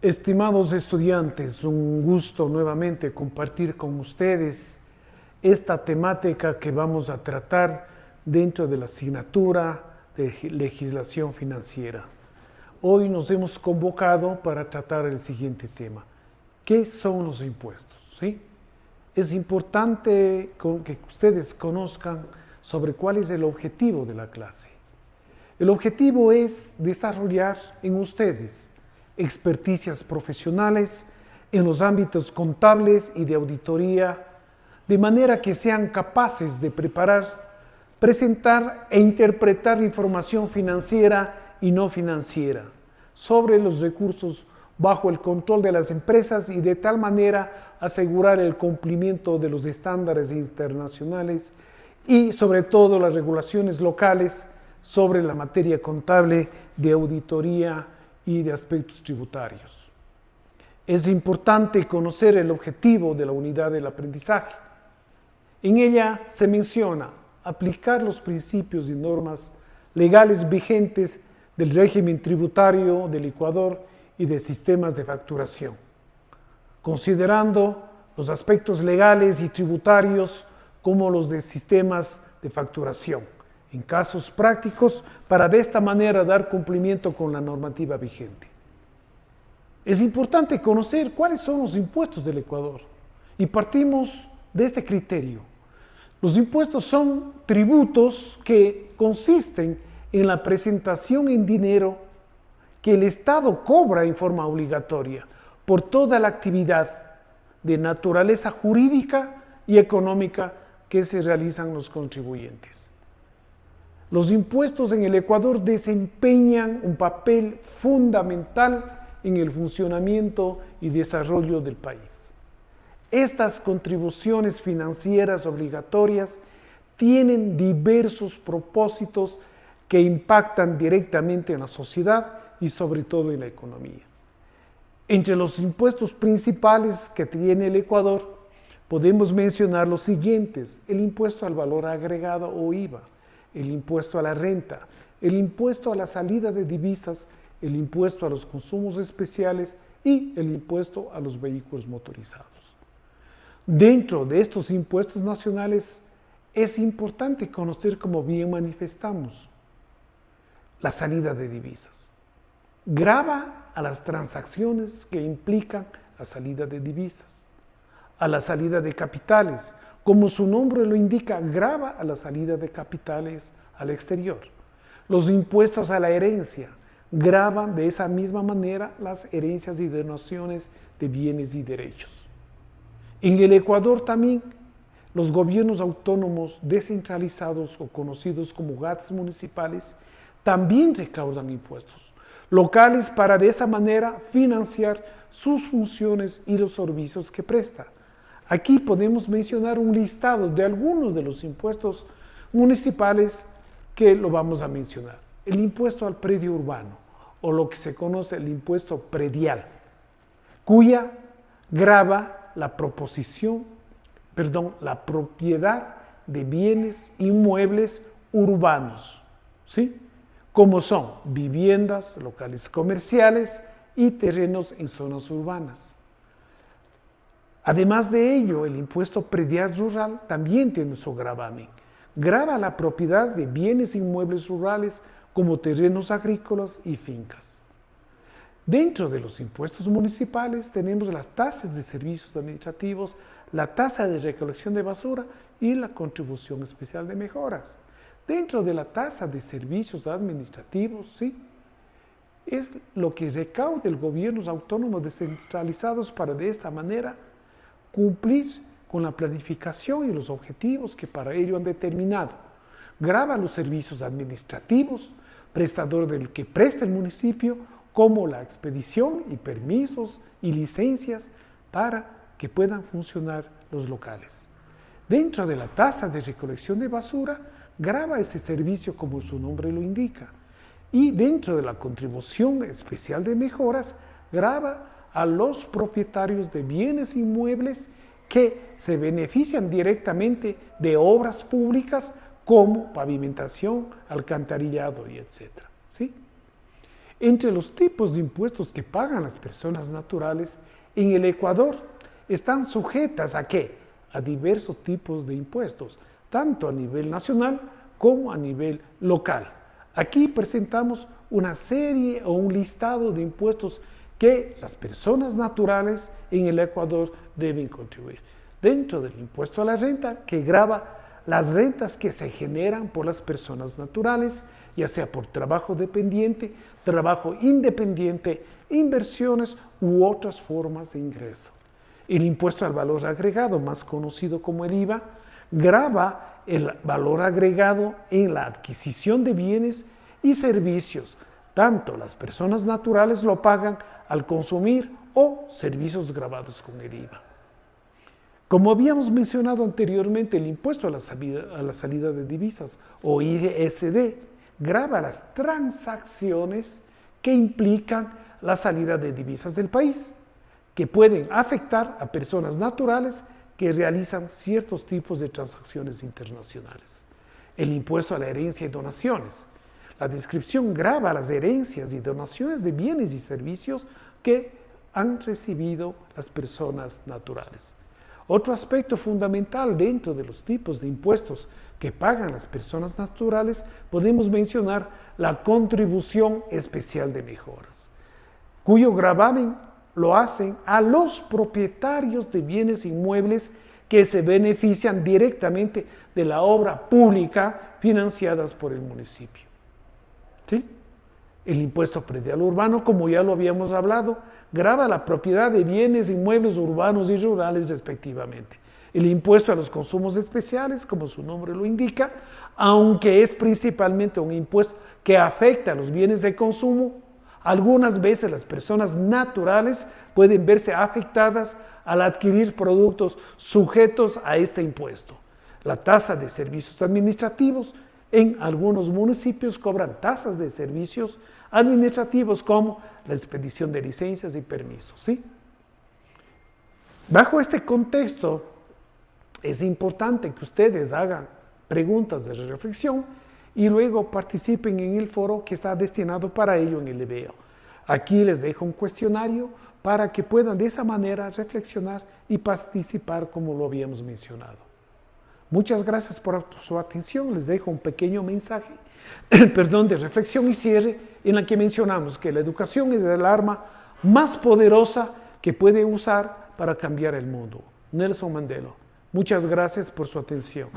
Estimados estudiantes, un gusto nuevamente compartir con ustedes esta temática que vamos a tratar dentro de la asignatura de legislación financiera. Hoy nos hemos convocado para tratar el siguiente tema. ¿Qué son los impuestos? ¿Sí? Es importante que ustedes conozcan sobre cuál es el objetivo de la clase. El objetivo es desarrollar en ustedes experticias profesionales en los ámbitos contables y de auditoría, de manera que sean capaces de preparar, presentar e interpretar información financiera y no financiera sobre los recursos bajo el control de las empresas y de tal manera asegurar el cumplimiento de los estándares internacionales y sobre todo las regulaciones locales sobre la materia contable, de auditoría y de aspectos tributarios. Es importante conocer el objetivo de la unidad del aprendizaje. En ella se menciona aplicar los principios y normas legales vigentes del régimen tributario del Ecuador y de sistemas de facturación, considerando los aspectos legales y tributarios como los de sistemas de facturación, en casos prácticos, para de esta manera dar cumplimiento con la normativa vigente. Es importante conocer cuáles son los impuestos del Ecuador y partimos de este criterio. Los impuestos son tributos que consisten en la presentación en dinero que el Estado cobra en forma obligatoria por toda la actividad de naturaleza jurídica y económica que se realizan los contribuyentes. Los impuestos en el Ecuador desempeñan un papel fundamental en el funcionamiento y desarrollo del país. Estas contribuciones financieras obligatorias tienen diversos propósitos que impactan directamente en la sociedad y sobre todo en la economía. Entre los impuestos principales que tiene el Ecuador podemos mencionar los siguientes: el impuesto al valor agregado o IVA, el impuesto a la renta, el impuesto a la salida de divisas, el impuesto a los consumos especiales y el impuesto a los vehículos motorizados. Dentro de estos impuestos nacionales es importante conocer, como bien manifestamos, la salida de divisas. Grava a las transacciones que implican la salida de divisas, a la salida de capitales. Como su nombre lo indica, grava a la salida de capitales al exterior. Los impuestos a la herencia gravan de esa misma manera las herencias y donaciones de bienes y derechos. En el Ecuador también los gobiernos autónomos descentralizados o conocidos como GATS municipales también recaudan impuestos locales para de esa manera financiar sus funciones y los servicios que presta. Aquí podemos mencionar un listado de algunos de los impuestos municipales que lo vamos a mencionar. El impuesto al predio urbano, o lo que se conoce el impuesto predial, cuya grava la propiedad de bienes inmuebles urbanos, ¿sí? Como son viviendas, locales comerciales y terrenos en zonas urbanas. Además de ello, el impuesto predial rural también tiene su gravamen. Grava la propiedad de bienes inmuebles rurales como terrenos agrícolas y fincas. Dentro de los impuestos municipales tenemos las tasas de servicios administrativos, la tasa de recolección de basura y la contribución especial de mejoras. Dentro de la tasa de servicios administrativos, sí, es lo que recauda el gobierno autónomos descentralizados para de esta manera cumplir con la planificación y los objetivos que para ello han determinado. Grava los servicios administrativos, prestador del que presta el municipio, como la expedición y permisos y licencias para que puedan funcionar los locales. Dentro de la tasa de recolección de basura, grava ese servicio como su nombre lo indica. Y dentro de la contribución especial de mejoras, grava a los propietarios de bienes inmuebles que se benefician directamente de obras públicas como pavimentación, alcantarillado y etc. ¿Sí? Entre los tipos de impuestos que pagan las personas naturales en el Ecuador están sujetas ¿a qué? A diversos tipos de impuestos, tanto a nivel nacional como a nivel local. Aquí presentamos una serie o un listado de impuestos que las personas naturales en el Ecuador deben contribuir. Dentro del impuesto a la renta, que grava las rentas que se generan por las personas naturales, ya sea por trabajo dependiente, trabajo independiente, inversiones u otras formas de ingreso. El impuesto al valor agregado, más conocido como el IVA, grava el valor agregado en la adquisición de bienes y servicios. Tanto las personas naturales lo pagan al consumir o servicios gravados con el IVA. Como habíamos mencionado anteriormente, el impuesto a la salida de divisas o ISD grava las transacciones que implican la salida de divisas del país, que pueden afectar a personas naturales que realizan ciertos tipos de transacciones internacionales. El impuesto a la herencia y donaciones. La descripción grava las herencias y donaciones de bienes y servicios que han recibido las personas naturales. Otro aspecto fundamental dentro de los tipos de impuestos que pagan las personas naturales, podemos mencionar la contribución especial de mejoras, cuyo gravamen lo hacen a los propietarios de bienes inmuebles que se benefician directamente de la obra pública financiadas por el municipio. ¿Sí? El impuesto predial urbano, como ya lo habíamos hablado, grava la propiedad de bienes inmuebles urbanos y rurales respectivamente. El impuesto a los consumos especiales, como su nombre lo indica, aunque es principalmente un impuesto que afecta a los bienes de consumo, algunas veces las personas naturales pueden verse afectadas al adquirir productos sujetos a este impuesto. La tasa de servicios administrativos, en algunos municipios cobran tasas de servicios administrativos como la expedición de licencias y permisos. ¿Sí? Bajo este contexto, es importante que ustedes hagan preguntas de reflexión y luego participen en el foro que está destinado para ello en el EBEO. Aquí les dejo un cuestionario para que puedan de esa manera reflexionar y participar como lo habíamos mencionado. Muchas gracias por su atención. Les dejo un pequeño mensaje de reflexión y cierre en la que mencionamos que la educación es el arma más poderosa que puede usar para cambiar el mundo. Nelson Mandela. Muchas gracias por su atención.